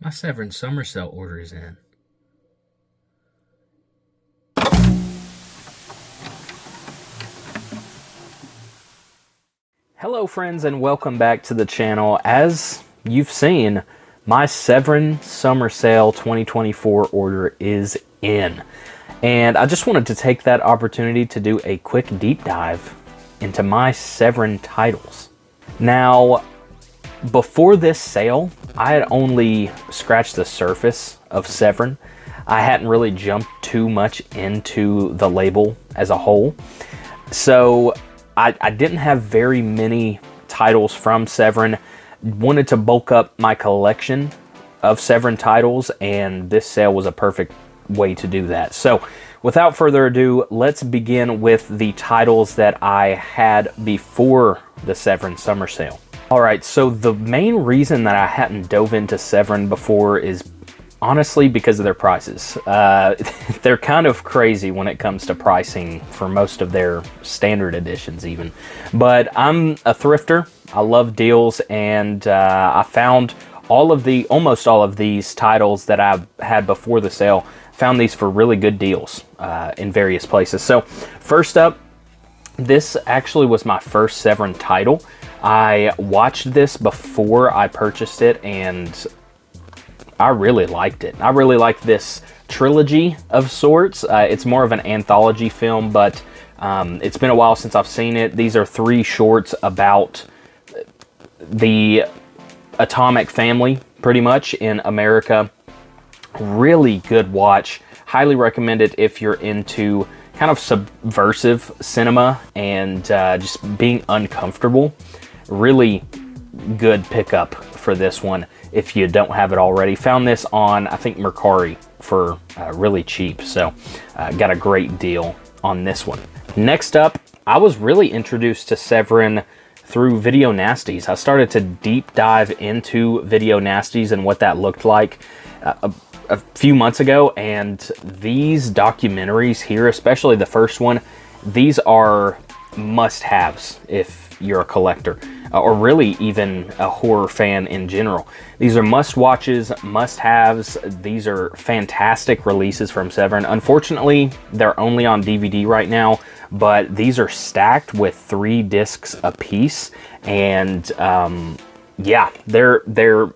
My Severin Summer Sale order is in. Hello friends and welcome back to the channel. As you've seen, my Severin Summer Sale 2024 order is in. And I just wanted to take that opportunity to do a quick deep dive into my Severin titles. Now, before this sale, I had only scratched the surface of Severin. I hadn't really jumped too much into the label as a whole. So I didn't have very many titles from Severin. Wanted to bulk up my collection of Severin titles, and this sale was a perfect way to do that. So without further ado, let's begin with the titles that I had before the Severin Summer Sale. Alright, so the main reason that I hadn't dove into Severin before is honestly because of their prices. They're kind of crazy when it comes to pricing for most of their standard editions even. But I'm a thrifter. I love deals, and I found almost all of these titles that I had before the sale, found these for really good deals in various places. So first up, this actually was my first Severin title. I watched this before I purchased it, and I really liked it. I really like this trilogy of sorts. It's more of an anthology film, but it's been a while since I've seen it. These are 3 shorts about the atomic family, pretty much, in America. Really good watch. Highly recommend it if you're into kind of subversive cinema and just being uncomfortable. Really good pickup for this one if you don't have it already. Found this on, I think, Mercari for really cheap, so got a great deal on this one. Next up, I was really introduced to Severin through Video Nasties. I started to deep dive into Video Nasties and what that looked like a few months ago, and these documentaries here, especially the first one, these are must-haves if you're a collector, or really even a horror fan in general. These are must-watches, must-haves. These are fantastic releases from Severin. Unfortunately, they're only on DVD right now, but these are stacked with 3 discs apiece, and yeah, they're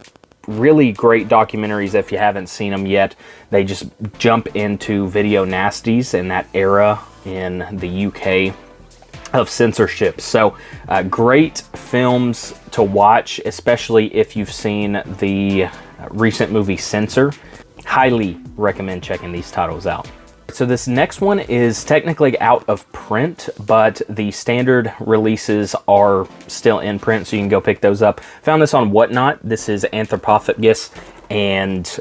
really great documentaries if you haven't seen them yet. They just jump into Video Nasties in that era in the UK of censorship. So great films to watch, especially if you've seen the recent movie Censor. Highly recommend checking these titles out. So this next one is technically out of print, but the standard releases are still in print, so you can go pick those up. Found this on Whatnot. This is Anthropophagus and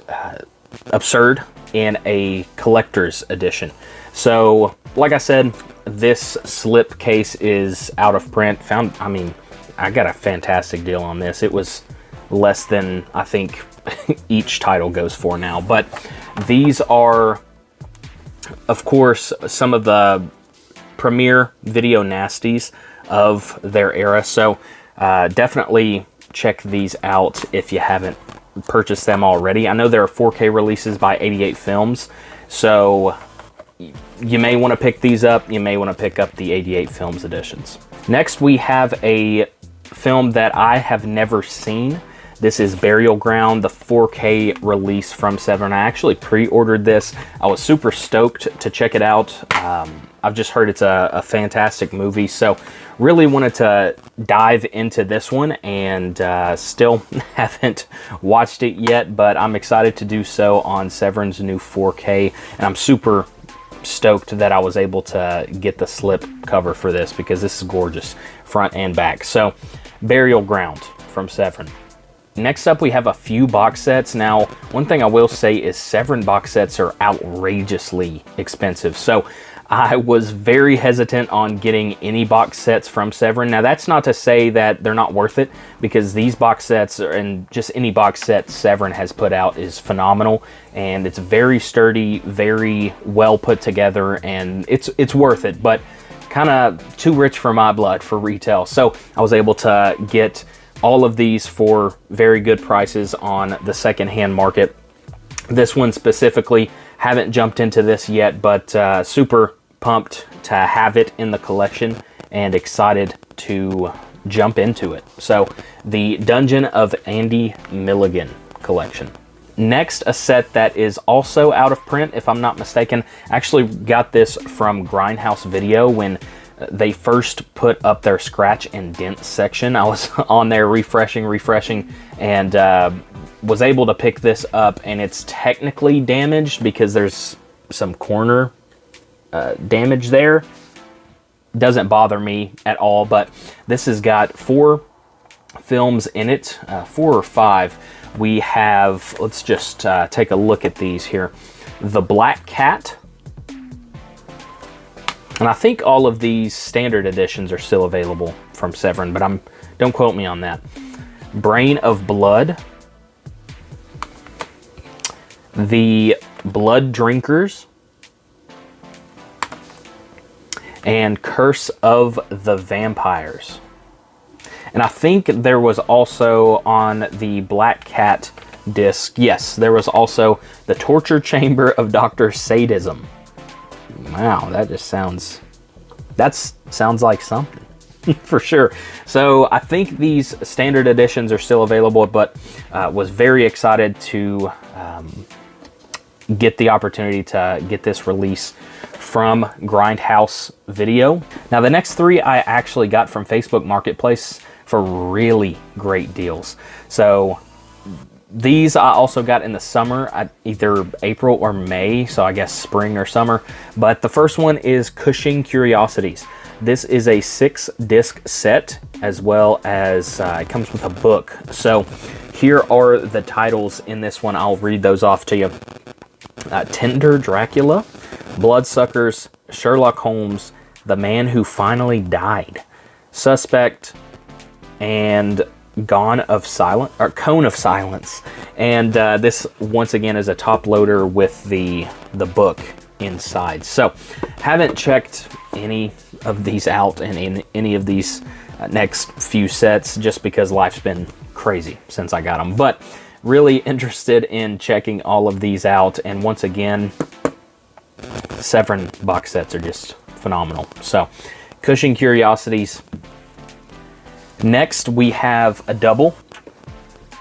Absurd in a collector's edition. So like I said, this slip case is out of print. I got a fantastic deal on this. It was less than I think each title goes for now, but these are, of course, some of the premier Video Nasties of their era. So definitely check these out if you haven't purchased them already. I know there are 4K releases by 88 Films, so you may want to pick these up. You may want to pick up the 88 Films editions. Next, we have a film that I have never seen. This is Burial Ground, the 4K release from Severin. I actually pre-ordered this. I was super stoked to check it out. I've just heard it's a fantastic movie, so really wanted to dive into this one, and still haven't watched it yet, but I'm excited to do so on Severin's new 4K, and I'm super stoked that I was able to get the slip cover for this because this is gorgeous front and back. So Burial Ground from Severin. Next up, we have a few box sets. Now, one thing I will say is Severin box sets are outrageously expensive. So I was very hesitant on getting any box sets from Severin. Now, that's not to say that they're not worth it, because these box sets, and just any box set Severin has put out, is phenomenal, and it's very sturdy, very well put together, and it's worth it, but kind of too rich for my blood for retail. So I was able to get all of these for very good prices on the secondhand market. This one specifically, haven't jumped into this yet, but super pumped to have it in the collection and excited to jump into it. So the Dungeon of Andy Milligan collection. Next, a set that is also out of print, if I'm not mistaken. Actually got this from Grindhouse Video when they first put up their scratch and dent section. I was on there refreshing, and was able to pick this up, and it's technically damaged because there's some corner damage there. Doesn't bother me at all, but this has got 4 films in it, 4 or 5. We have, let's just take a look at these here. The Black Cat, and I think all of these standard editions are still available from Severin, but don't quote me on that. Brain of Blood, The Blood Drinkers, and Curse of the Vampires. And I think there was also on the Black Cat disc, yes, there was also The Torture Chamber of Dr. Sadism. Wow, that just sounds like something. For sure. So I think these standard editions are still available, but was very excited to get the opportunity to get this release from Grindhouse Video. Now the next 3 I actually got from Facebook Marketplace for really great deals. So these I also got in the summer, either April or May, so I guess spring or summer. But the first one is Cushing Curiosities. This is a 6-disc set, as well as it comes with a book. So here are the titles in this one. I'll read those off to you. Tender Dracula, Bloodsuckers, Sherlock Holmes, The Man Who Finally Died, Suspect, and Cone of Silence. And this once again is a top loader with the book inside. So haven't checked any of these out in any of these next few sets, just because life's been crazy since I got them, but really interested in checking all of these out. And once again, Severin box sets are just phenomenal. So Cushing Curiosities. Next we have a double,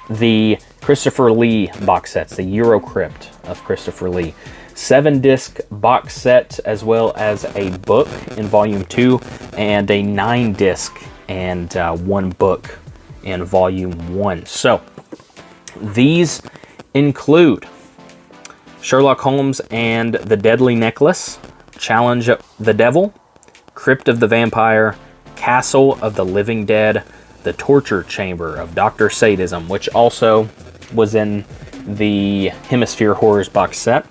the Christopher Lee box sets, the Eurocrypt of Christopher Lee. 7-disc box set, as well as a book in volume 2, and a 9-disc and 1 book in volume 1. So these include Sherlock Holmes and the Deadly Necklace, Challenge the Devil, Crypt of the Vampire, Castle of the Living Dead, The Torture Chamber of Dr. Sadism, which also was in the Hemisphere Horrors box set,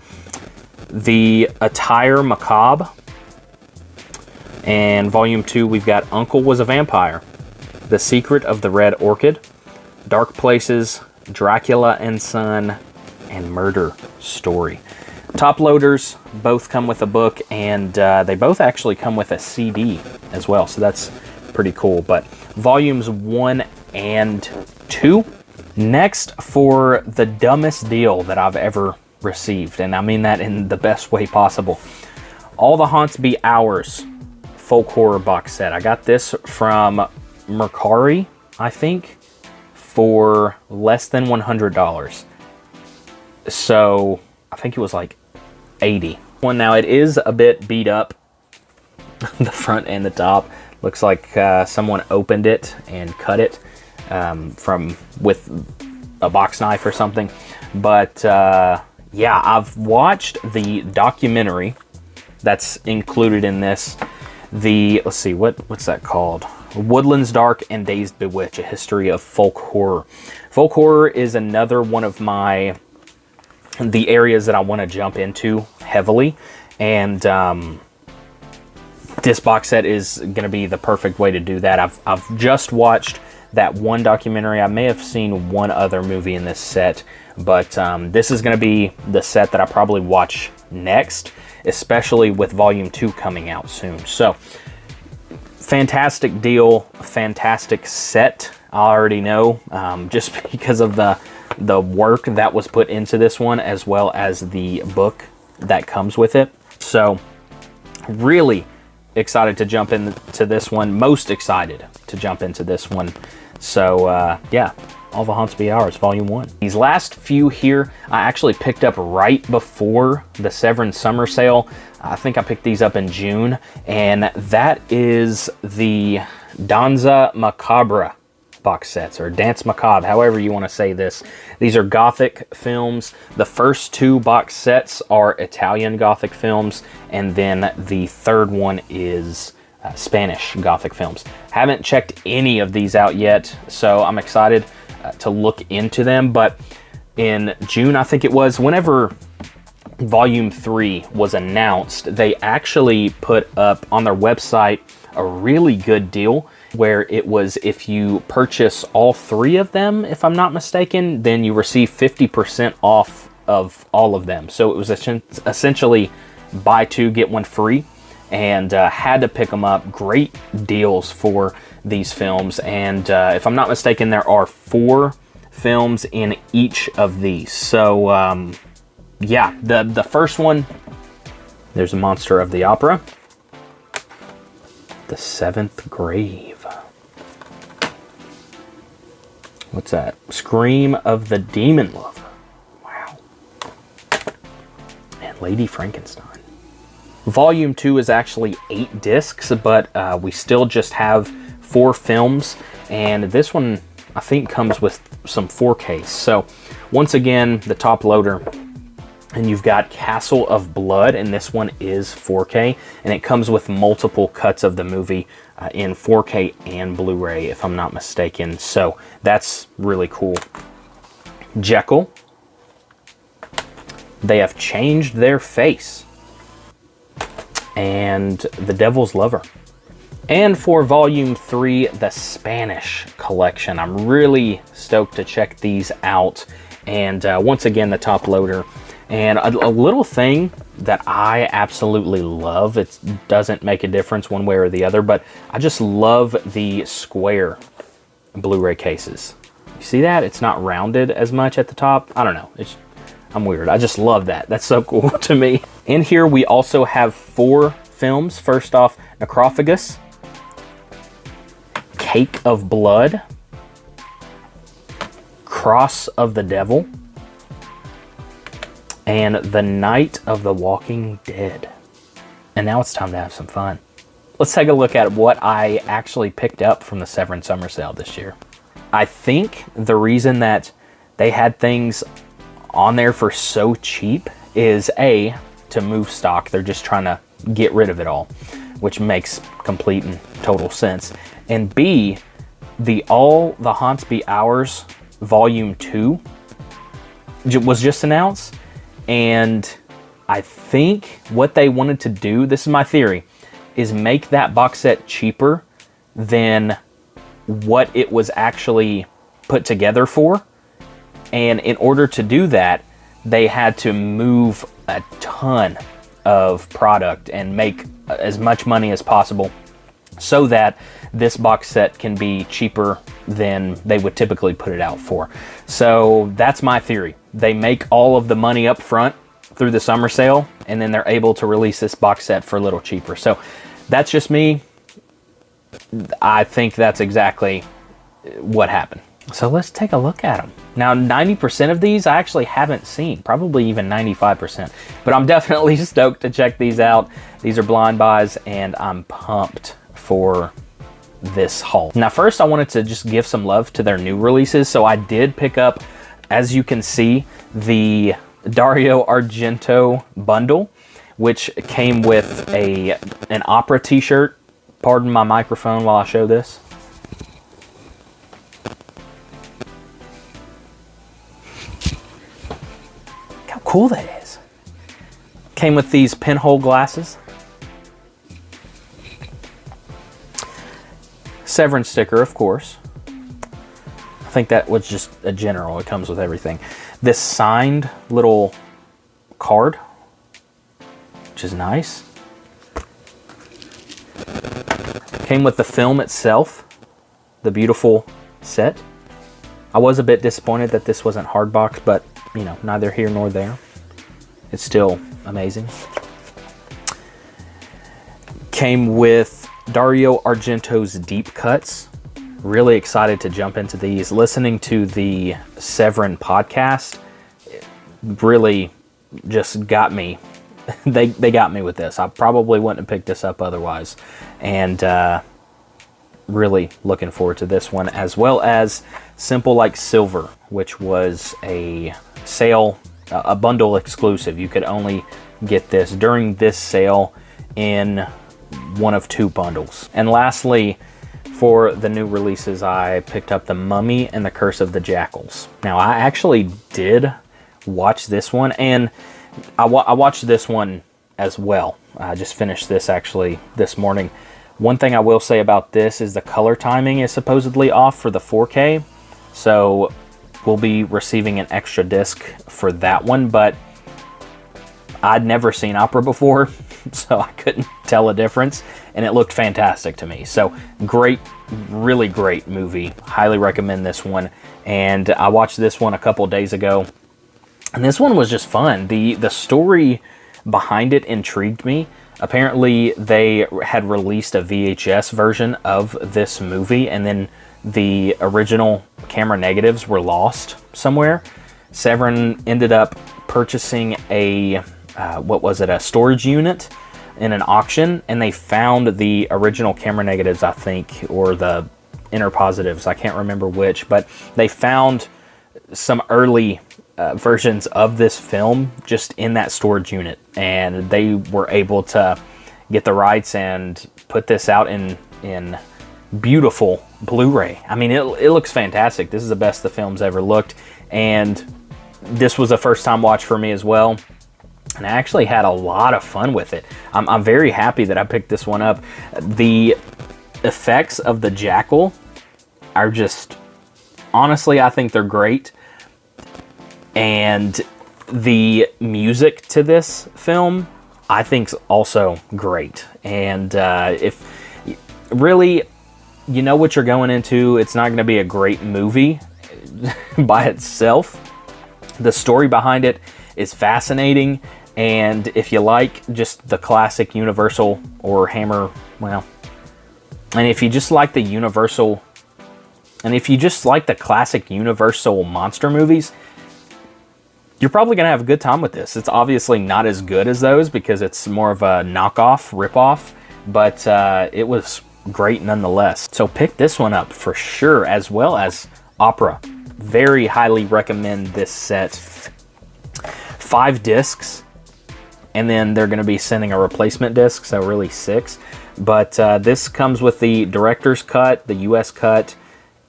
the Attire Macabre, and volume 2 we've got Uncle Was a Vampire, The Secret of the Red Orchid, Dark Places, Dracula and Son, and Murder Story. Top loaders both come with a book, and they both actually come with a CD as well, so that's pretty cool. But volumes 1 and 2. Next, for the dumbest deal that I've ever received, and I mean that in the best way possible, All the Haunts Be Ours folk horror box set. I got this from Mercari, I think, for less than $100. So I think it was like 80. Well, now it is a bit beat up, the front and the top. Looks like someone opened it and cut it with a box knife or something. But yeah, I've watched the documentary that's included in this. Let's see, what's that called? Woodlands Dark and Dazed Bewitch, A History of Folk Horror. Folk horror is another one of the areas that I want to jump into heavily, and this box set is going to be the perfect way to do that. I've just watched that one documentary. I may have seen one other movie in this set, but this is going to be the set that I probably watch next, especially with volume 2 coming out soon. So fantastic deal, fantastic set. I already know, just because of the work that was put into this one, as well as the book that comes with it. So really excited to jump into this one. Most excited to jump into this one. So yeah, All the Haunts Be Ours, Volume 1. These last few here, I actually picked up right before the Severin Summer Sale. I think I picked these up in June, and that is the Danza Macabre box sets, or Dance Macabre, however you want to say this. These are Gothic films. The first 2 box sets are Italian Gothic films, and then the third one is Spanish Gothic films. Haven't checked any of these out yet, so I'm excited to look into them. But in June, I think it was, whenever Volume 3 was announced, they actually put up on their website a really good deal, where it was, if you purchase all 3 of them, if I'm not mistaken, then you receive 50% off of all of them. So it was essentially buy 2, get 1 free, and had to pick them up. Great deals for these films, and if I'm not mistaken, there are 4 films in each of these. So yeah, the first one, there's a Monster of the Opera, The Seventh Grave. What's that? Scream of the Demon Lover. Wow. And Lady Frankenstein. Volume 2 is actually 8 discs, but we still just have 4 films, and this one I think comes with some 4Ks. So once again, the top loader, and you've got Castle of Blood, and this one is 4K, and it comes with multiple cuts of the movie in 4K and Blu-ray, if I'm not mistaken. So that's really cool. Jekyll. They have changed their face. And The Devil's Lover. And for Volume 3, the Spanish collection. I'm really stoked to check these out. And once again, the top loader. And a little thing that I absolutely love, it doesn't make a difference one way or the other, but I just love the square Blu-ray cases. You see that? It's not rounded as much at the top. I don't know. I'm weird. I just love that. That's so cool to me. In here, we also have 4 films. First off, Necrophagus, Cake of Blood, Cross of the Devil, and The Night of the Walking Dead. And now it's time to have some fun. Let's take a look at what I actually picked up from the Severin Summer Sale this year. I think the reason that they had things on there for so cheap is A, to move stock. They're just trying to get rid of it all, which makes complete and total sense. And B, the All the Haunts Be Ours Volume 2 was just announced. And I think what they wanted to do, this is my theory, is make that box set cheaper than what it was actually put together for. And in order to do that, they had to move a ton of product and make as much money as possible so that this box set can be cheaper than they would typically put it out for. So that's my theory. They make all of the money up front through the summer sale, and then they're able to release this box set for a little cheaper. So that's just me. I think that's exactly what happened. So let's take a look at them. Now, 90% of these I actually haven't seen, probably even 95%, but I'm definitely stoked to check these out. These are blind buys, and I'm pumped for this haul. Now, first I wanted to just give some love to their new releases. So I did pick up, as you can see, the Dario Argento bundle, which came with an opera t-shirt. Pardon my microphone while I show this. Look how cool that is. Came with these pinhole glasses. Severin sticker, of course. I think that was just a general. It comes with everything. This signed little card, which is nice. Came with the film itself, the beautiful set. I was a bit disappointed that this wasn't hardbox, but you know, neither here nor there. It's still amazing. Came with Dario Argento's deep cuts. Really excited to jump into these. Listening to the Severin podcast really just got me. They got me with this. I probably wouldn't have picked this up otherwise. And really looking forward to this one, as well as Simple Like Silver, which was a sale, a bundle exclusive. You could only get this during this sale in one of 2 bundles. And lastly, for the new releases, I picked up The Mummy and The Curse of the Jackals. Now, I actually did watch this one, and I watched this one as well. I just finished this actually this morning. One thing I will say about this is the color timing is supposedly off for the 4K, so we'll be receiving an extra disc for that one, but I'd never seen opera before, so I couldn't tell a difference, and it looked fantastic to me. So great, really great movie. Highly recommend this one. And I watched this one a couple days ago, and this one was just fun. The story behind it intrigued me. Apparently they had released a VHS version of this movie, and then the original camera negatives were lost somewhere. Severin ended up purchasing a a storage unit in an auction, and they found the original camera negatives, I think, or the inner positives, I can't remember which, but they found some early versions of this film just in that storage unit, and they were able to get the rights and put this out in beautiful Blu-ray. I mean, it looks fantastic. This is the best the film's ever looked, and this was a first time watch for me as well. And I actually had a lot of fun with it. I'm very happy that I picked this one up. The effects of the jackal are just, honestly, I think they're great. And the music to this film, I think's also great. And if really, you know what you're going into, it's not going to be a great movie by itself. The story behind it is fascinating. And if you like just the classic Universal or Hammer, well, and if you just like the Universal, and if you just like the classic Universal monster movies, you're probably going to have a good time with this. It's obviously not as good as those because it's more of a knockoff, ripoff, but it was great nonetheless. So pick this one up for sure, as well as Opera. Very highly recommend this set. 5 discs. And then they're going to be sending a replacement disc, so really 6. But this comes with the director's cut, the US cut,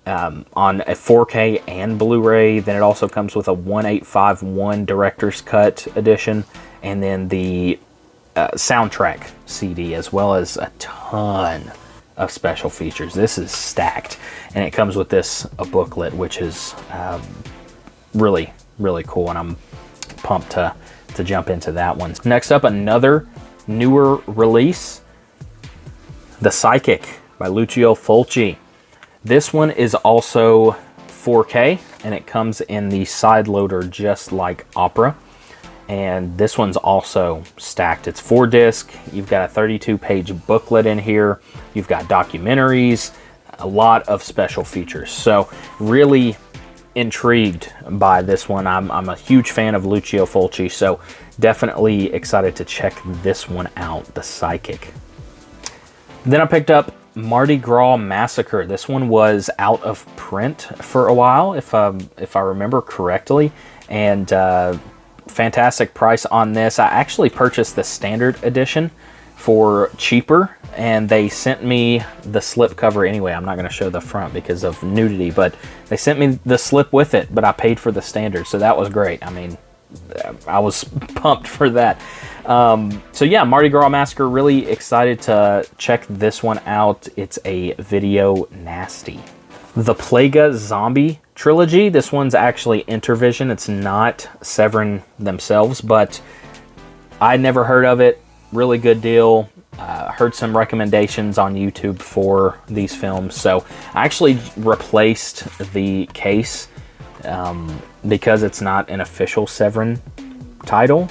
on a 4K and Blu-ray. Then it also comes with a 1851 director's cut edition, and then the soundtrack CD, as well as a ton of special features. This is stacked, and it comes with this a booklet, which is really, really cool, and I'm pumped to jump into that one. Next up, another newer release, The Psychic by Lucio Fulci. This one is also 4K, and it comes in the side loader just like Opera. And this one's also stacked. It's 4 disc. You've got a 32-page booklet in here. You've got documentaries, a lot of special features. So really intrigued by this one. I'm a huge fan of Lucio Fulci, so definitely excited to check this one out, The Psychic. Then I picked up Mardi Gras Massacre. This one was out of print for a while, if I remember correctly, and fantastic price on this. I actually purchased the standard edition for cheaper, and they sent me the slip cover anyway. I'm not going to show the front because of nudity, but they sent me the slip with it, but I paid for the standard, so that was great. I mean, I was pumped for that. So yeah, Mardi Gras Massacre, really excited to check this one out. It's a video nasty. The Plaga Zombie trilogy. This one's actually Intervision. It's not Severin themselves, but I'd never heard of it. Really good deal. heard some recommendations on YouTube for these films, so I actually replaced the case because it's not an official Severin title,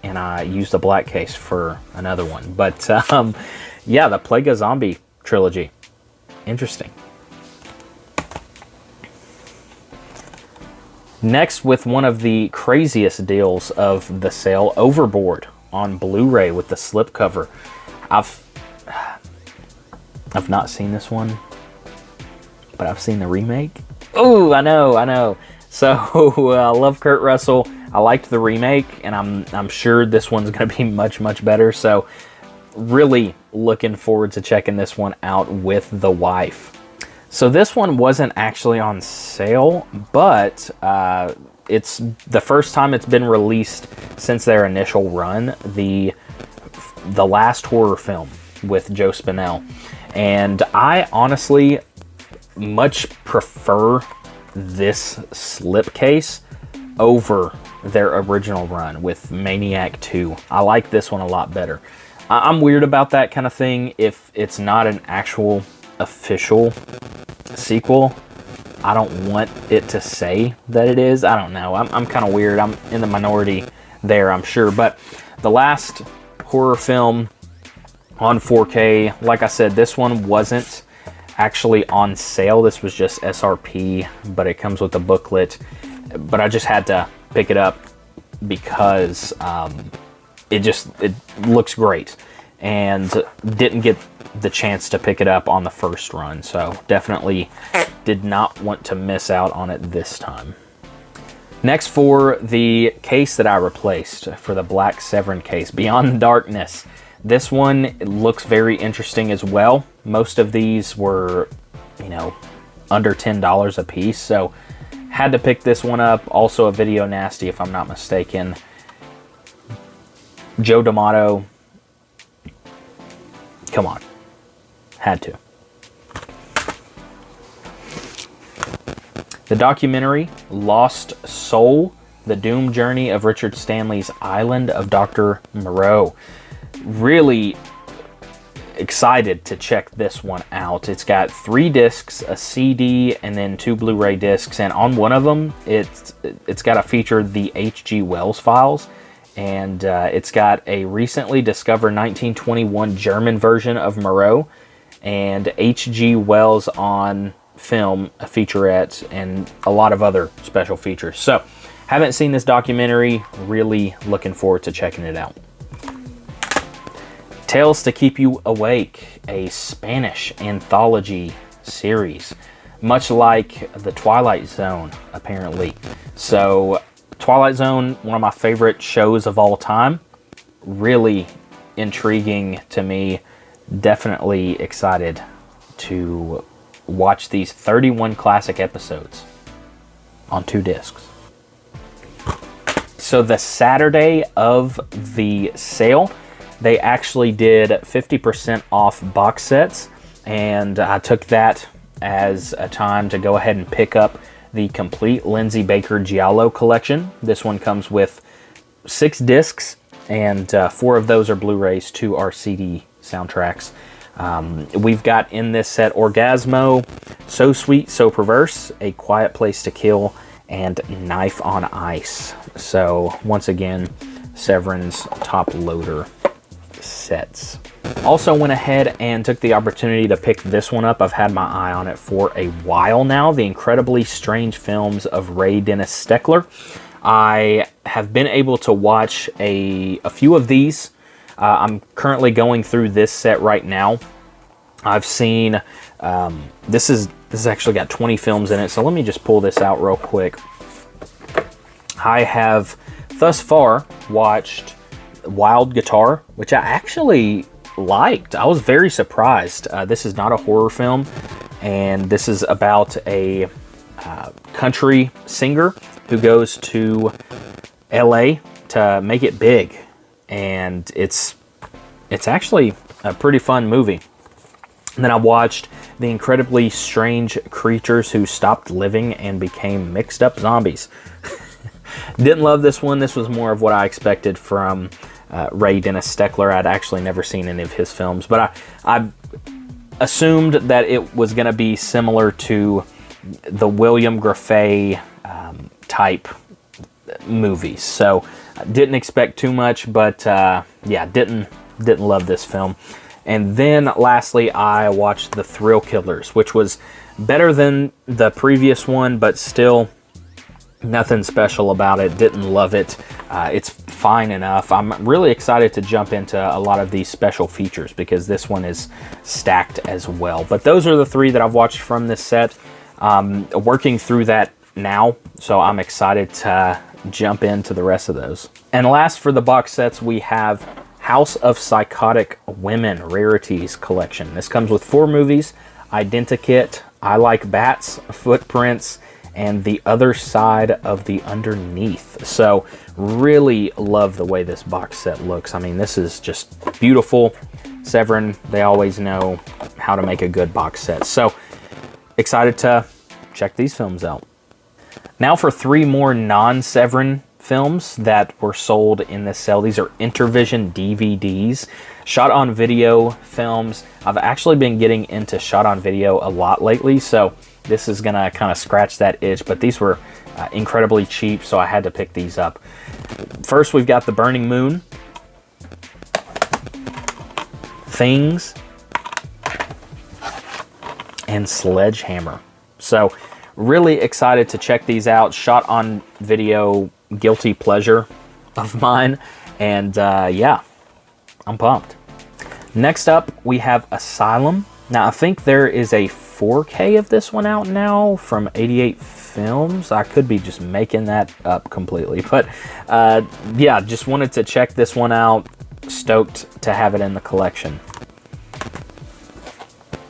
and I used a black case for another one. But yeah, the Plague of Zombie trilogy. Interesting. Next, with one of the craziest deals of the sale, Overboard on Blu-ray with the slipcover. I've not seen this one, but I've seen the remake. Oh, I know. So I love Kurt Russell. I liked the remake, and I'm sure this one's going to be much better. So really looking forward to checking this one out with the wife. So this one wasn't actually on sale, but it's the first time it's been released since their initial run, the last horror film with Joe Spinell. And I honestly much prefer this slipcase over their original run with Maniac 2. I like this one a lot better. I'm weird about that kind of thing. If it's not an actual official sequel, I don't want it to say that it is. I don't know. I'm kind of weird. I'm in the minority there, I'm sure. But the last horror film on 4K, like I said, this one wasn't actually on sale. This was just SRP, but it comes with a booklet. But I just had to pick it up because it looks great, and didn't get the chance to pick it up on the first run, so definitely did not want to miss out on it this time. Next, for the case that I replaced for the black Severin case, Beyond the Darkness. This one looks very interesting as well. Most of these were, under $10 a piece, so had to pick this one up. Also a Video Nasty, if I'm not mistaken. Joe D'Amato. Come on. Had to. The documentary, Lost Soul, The Doom Journey of Richard Stanley's Island of Dr. Moreau. Really excited to check this one out. It's got 3 discs, a CD, and then 2 Blu-ray discs, and on one of them it's got to feature the H.G. Wells files, and it's got a recently discovered 1921 German version of Moreau, and H.G. Wells on film, a featurette, and a lot of other special features. So haven't seen this documentary, really looking forward to checking it out. Tales to Keep You Awake, a Spanish anthology series, much like The Twilight Zone, apparently. So, Twilight Zone, one of my favorite shows of all time. Really intriguing to me. Definitely excited to watch these 31 classic episodes on 2 discs. So, the Saturday of the sale, they actually did 50% off box sets, and I took that as a time to go ahead and pick up the complete Lindsay Baker Giallo collection. This one comes with 6 discs, and 4 of those are Blu-rays, 2 are CD soundtracks. We've got in this set Orgasmo, So Sweet, So Perverse, A Quiet Place to Kill, and Knife on Ice. So once again, Severin's top loader sets. Also went ahead and took the opportunity to pick this one up. I've had my eye on it for a while now. The Incredibly Strange Films of Ray Dennis Steckler. I have been able to watch a few of these. I'm currently going through this set right now. I've seen this is actually got 20 films in it, so let me just pull this out real quick. I have thus far watched Wild Guitar, which I actually liked. I was very surprised. This is not a horror film, and this is about a country singer who goes to LA to make it big, and it's actually a pretty fun movie. And then I watched The Incredibly Strange Creatures Who Stopped Living and Became Mixed Up Zombies. Didn't love this one. This was more of what I expected from Ray Dennis Steckler. I'd actually never seen any of his films, but I assumed that it was going to be similar to the William Grafé type movies. So I didn't expect too much, but yeah, didn't love this film. And then lastly, I watched The Thrill Killers, which was better than the previous one, but still nothing special about it. Didn't love it. It's fine enough. I'm really excited to jump into a lot of these special features because this one is stacked as well. But those are the three that I've watched from this set. Working through that now, so I'm excited to jump into the rest of those. And last for the box sets, we have House of Psychotic Women Rarities Collection. This comes with 4 movies: Identikit, I Like Bats, Footprints, and The Other Side of the Underneath. So really love the way this box set looks. I mean, this is just beautiful. Severin, they always know how to make a good box set. So excited to check these films out. Now for 3 more non-Severin films that were sold in this sale. These are Intervision DVDs, shot on video films. I've actually been getting into shot on video a lot lately, so this is gonna kind of scratch that itch, but these were incredibly cheap, so I had to pick these up. First, we've got The Burning Moon, Things, and Sledgehammer. So really excited to check these out. Shot on video, guilty pleasure of mine, and yeah, I'm pumped. Next up, we have Asylum. Now, I think there is a 4K of this one out now from 88 Films. I could be just making that up completely, but yeah, just wanted to check this one out. Stoked to have it in the collection.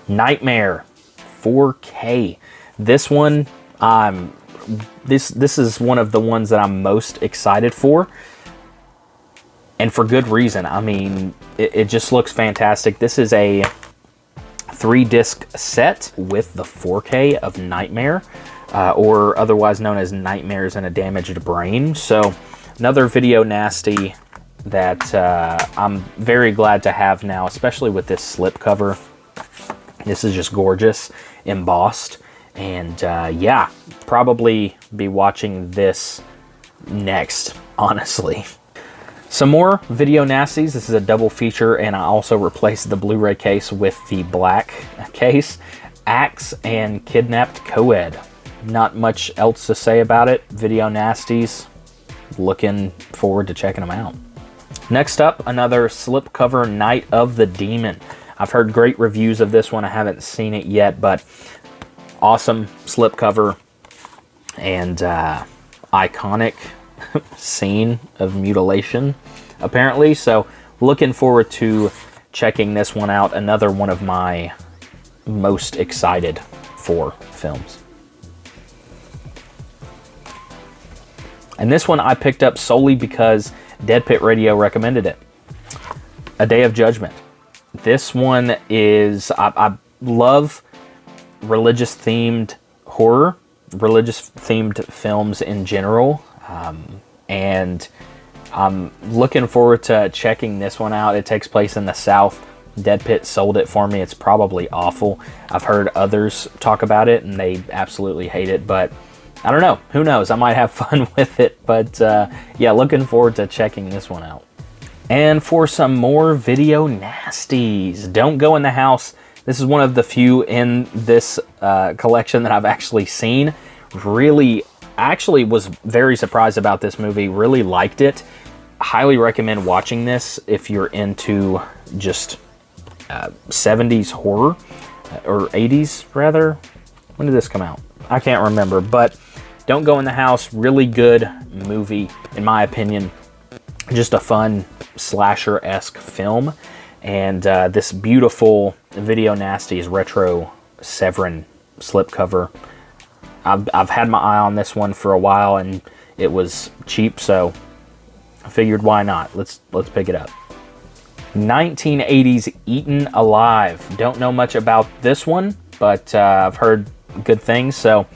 Nightmare 4K. This one, this is one of the ones that I'm most excited for, and for good reason. I mean, it just looks fantastic. This is a 3-disc set with the 4K of Nightmare, or otherwise known as Nightmares in a Damaged Brain. So another video nasty that I'm very glad to have now, especially with this slipcover. This is just gorgeous, embossed. And yeah, probably be watching this next, honestly. Some more video nasties. This is a double feature, and I also replaced the Blu-ray case with the black case. Axe and Kidnapped Coed. Not much else to say about it. Video nasties. Looking forward to checking them out. Next up, another slipcover, Night of the Demon. I've heard great reviews of this one. I haven't seen it yet, but awesome slipcover and iconic scene of mutilation, apparently. So looking forward to checking this one out. Another one of my most excited for films. And this one I picked up solely because Dead Pit Radio recommended it. A Day of Judgment. This one is, I love religious themed horror, religious themed films in general, and I'm looking forward to checking this one out. It takes place in the South. Dead Pit sold it for me. It's probably awful. I've heard others talk about it and they absolutely hate it, but I don't know. Who knows? I might have fun with it, but yeah, looking forward to checking this one out. And for some more video nasties, Don't Go in the House. This is one of the few in this collection that I've actually seen. Really, actually was very surprised about this movie. Really liked it. Highly recommend watching this if you're into just 70s horror, or 80s rather. When did this come out? I can't remember, but Don't Go in the House, really good movie in my opinion. Just a fun slasher-esque film. And this beautiful video nasties retro Severin slipcover. I've had my eye on this one for a while, and it was cheap, so I figured why not? Let's pick it up. 1980s Eaten Alive. Don't know much about this one, but I've heard good things, so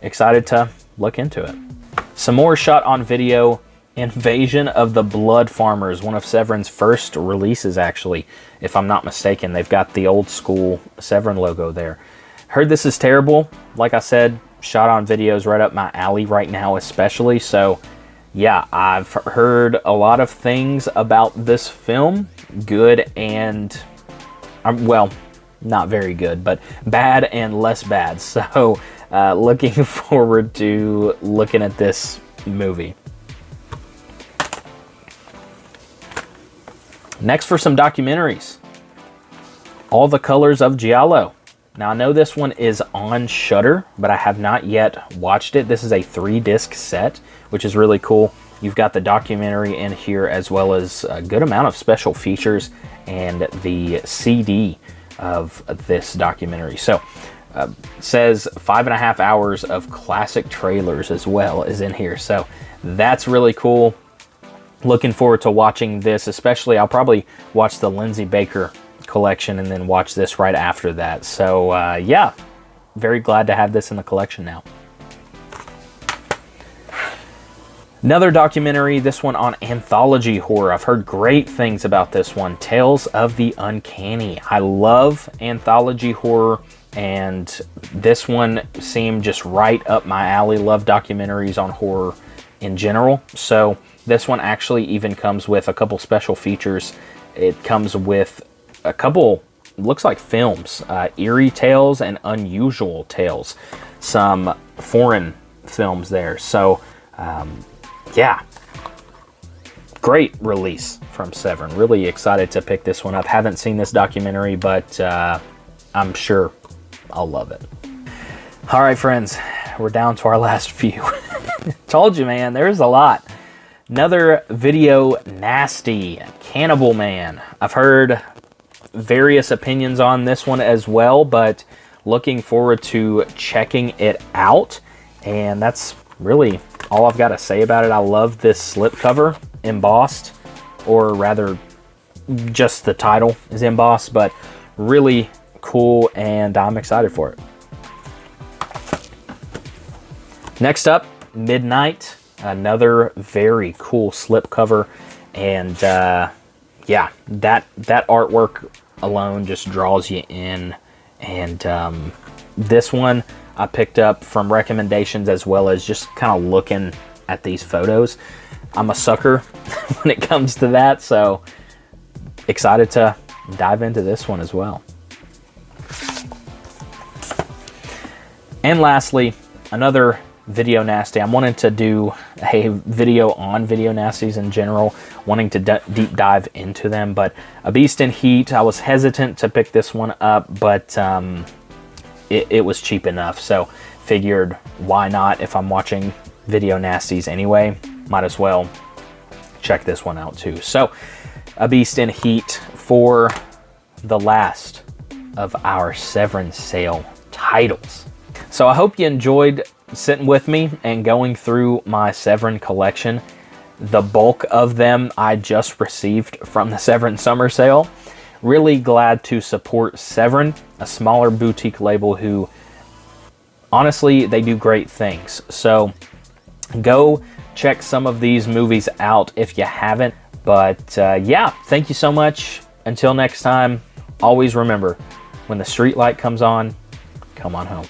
excited to look into it. Some more shot on video Invasion of the Blood Farmers, one of Severin's first releases, actually, if I'm not mistaken. They've got the old school Severin logo there. Heard this is terrible. Like I said, shot on videos right up my alley right now, especially. So, yeah, I've heard a lot of things about this film. Good and, well, not very good, but bad and less bad. So, looking forward to looking at this movie. Next, for some documentaries. All the Colors of Giallo. Now, I know this one is on Shudder, but I have not yet watched it. This is a 3-disc set, which is really cool. You've got the documentary in here, as well as a good amount of special features and the CD of this documentary. So, it says 5.5 hours of classic trailers as well is in here. So, that's really cool. Looking forward to watching this, especially I'll probably watch the Lindsay Baker collection and then watch this right after that. So yeah, very glad to have this in the collection now. Another documentary, this one on anthology horror. I've heard great things about this one, Tales of the Uncanny. I love anthology horror, and this one seemed just right up my alley. Love documentaries on horror in general. So this one actually even comes with a couple special features. It comes with a couple, looks like films, Eerie Tales and Unusual Tales. Some foreign films there. So, yeah. Great release from Severin. Really excited to pick this one up. Haven't seen this documentary, but I'm sure I'll love it. All right, friends. We're down to our last few. Told you, man. There's a lot. Another video nasty, Cannibal Man. I've heard various opinions on this one as well, but looking forward to checking it out. And that's really all I've got to say about it. I love this slipcover embossed, or rather just the title is embossed, but really cool, and I'm excited for it. Next up, Midnight. Another very cool slipcover, and yeah, that artwork alone just draws you in. And this one I picked up from recommendations, as well as just kind of looking at these photos. I'm a sucker when it comes to that, so excited to dive into this one as well. And lastly, another video nasty. I'm wanting to do a video on video nasties in general, wanting to deep dive into them, but A Beast in Heat, I was hesitant to pick this one up, but it was cheap enough, so figured why not. If I'm watching video nasties anyway, might as well check this one out too. So A Beast in Heat for the last of our Severin Sale titles. So I hope you enjoyed sitting with me and going through my Severin collection. The bulk of them I just received from the Severin Summer Sale. Really glad to support Severin, a smaller boutique label who, honestly, they do great things. So go check some of these movies out if you haven't. But yeah, thank you so much. Until next time, always remember, when the street light comes on, come on home.